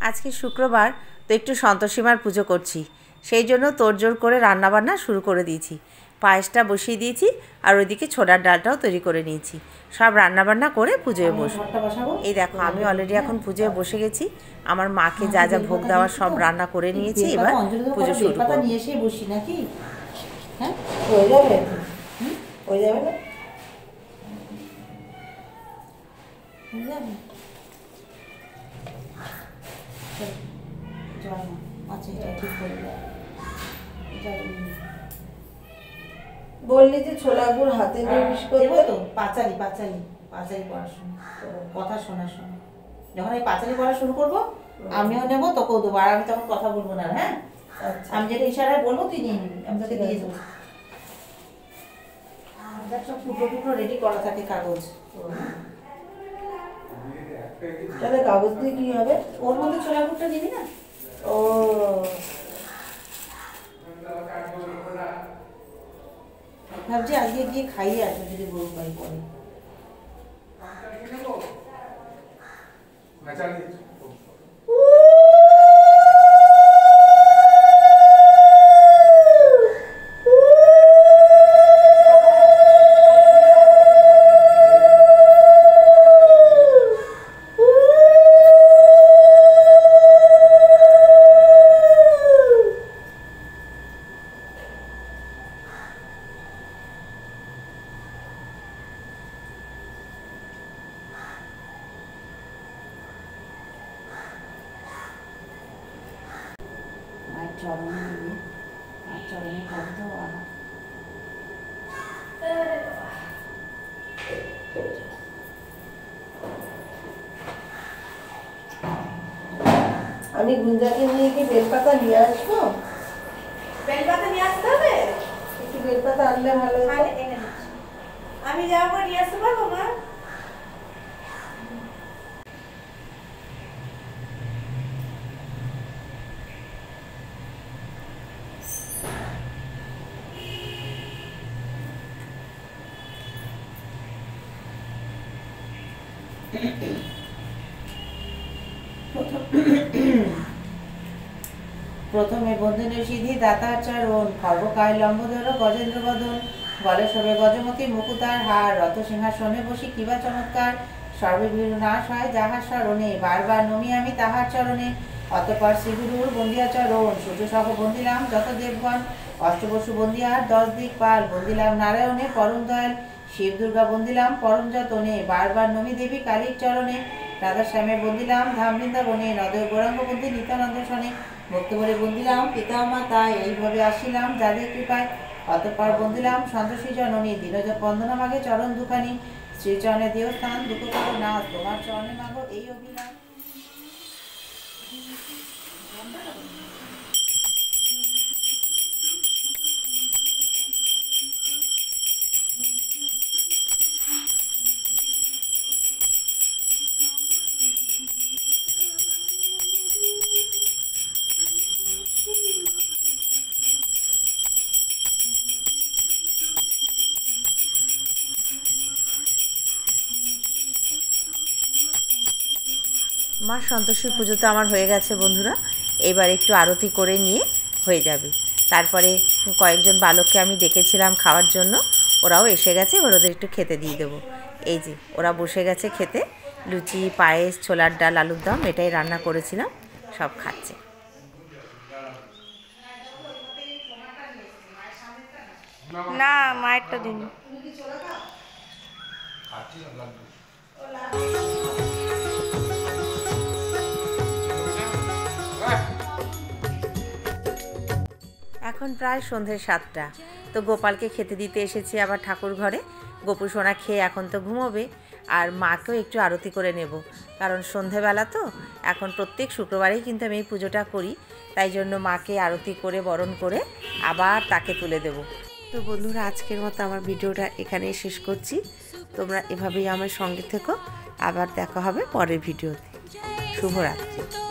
আজকে শুক্রবার, তো একটু সন্তোষীমার পুজো করছি, সেই জন্য তোড়জোড় করে রান্নাবান্না শুরু করে দিয়েছি। পায়েসটা বসিয়ে দিয়েছি আর ওইদিকে ছোলার ডালটাও তৈরি করে নিয়েছি। সব রান্নাবান্না করে পুজোয় বসবো। এই দেখো, আমি অলরেডি এখন পুজোয় বসে গেছি। আমার মাকে যা যা ভোগ দেওয়ার সব রান্না করে নিয়েছি, এবার পুজো শুরু করব। নিয়ে এসে বসি নাকি? হ্যাঁ, হয়ে যাবে, হয়ে যাবে না, হয়ে যাবে। আচ্ছা, এটা ঠিক করে বললি যে ছোলা গুড় হাতে নিয়ে মিশ করবো তো। পাঁচালি পাঁচালি পাঁচালি পড়ার সময় কথা শোনার সময় যখন এই পাঁচালি পড়া শুরু করবো, আমিও নেবো, তোকেও দেবো, আর আমি তখন কথা বলবো না। হ্যাঁ, আমি যেটা ইশারায় বলবো তুই নিয়ে নিবি, আমি তোকে দিয়ে দেবো। সব টুকরো টুকরো রেডি করা থাকে কাগজ। তাহলে কাগজ দিয়ে কি হবে? ওর মধ্যে ছোলা গুড়টা দিবি না? ও, ভাবছি আজকে গিয়ে খাইয়ে আসবো যদি গরু পাই পরে। চরণে দিয়ে আর চরণে করতে আমি গুঞ্জাকে নিয়ে কি বেলপাতা নিয়ে আসবো? বেলপাতা নিয়ে আসতে হবে? একটু বেলপাতা আনলে ভালো হতো। আমি যাওয়ার পর নিয়ে আসতে পারবো মা? প্রথমে বন্ধনে সিদ্ধি দাতার চরণ, খর্বকায় লম্বোদর গজেন্দ্র বদন, গলে শোভে গজমতি মুকুতার হার, রত সিংহাসনে বসি কিবা চমৎকার, সর্ববিঘ্ন নাশ হয় যাহার স্মরণে, বারবার নমি আমি তাহার চরণে। অতঃপর শ্রীগুরুর বন্দিয়া চরণ, সূর্য সহ বন্দিলাম যত দেবগণ, অষ্টবসু বন্দিয়ার 10 দিকপাল, বন্দিলাম নারায়ণে পরম দয়াল, শিব দুর্গা বন্দিলাম পরম যতনে, বারবার নমি দেবী কালীর চরণে। রাধা শ্যামে বন্দিলাম ধাম বৃন্দাবনে, নদয় গৌরাঙ্গ বন্দি নিত্যানন্দ শনে, ভক্ত বলে বন্দিলাম পিতা মাতা, এইভাবে আসিলাম যাদের কৃপায়। অতঃপর বন্দিলাম সন্তোষী জননী, দীনজ বন্দনা মাগে চরণ দুখানি, শ্রীচরণে দেহস্থান দুঃখ করো না, তোমার চরণে মাগো এই অভিলাষ। মা সন্তোষীর পুজো তো আমার হয়ে গেছে বন্ধুরা। এবার একটু আরতি করে নিয়ে হয়ে যাবে। তারপরে কয়েকজন বালককে আমি ডেকেছিলাম খাওয়ার জন্য, ওরাও এসে গেছে। এবার ওদের একটু খেতে দিয়ে দেবো। এই যে ওরা বসে গেছে খেতে, লুচি, পায়েস, ছোলার ডাল, আলুর দম এটাই রান্না করেছিলাম, সব খাচ্ছে। না, মায়েরটা দিন। এখন প্রায় সন্ধ্যে 7টা। তো গোপালকে খেতে দিতে এসেছি আবার ঠাকুর ঘরে। গোপু সোনা খেয়ে এখন তো ঘুমোবে, আর মাকেও একটু আরতি করে নেব, কারণ সন্ধেবেলা তো। এখন প্রত্যেক শুক্রবারেই কিন্তু আমি এই পুজোটা করি, তাই জন্য মাকে আরতি করে বরণ করে আবার তাকে তুলে দেব। তো বন্ধুরা, আজকের মতো আমার ভিডিওটা এখানেই শেষ করছি। তোমরা এভাবেই আমার সঙ্গে থেকো, আবার দেখা হবে পরের ভিডিওতে। শুভরাত্রি।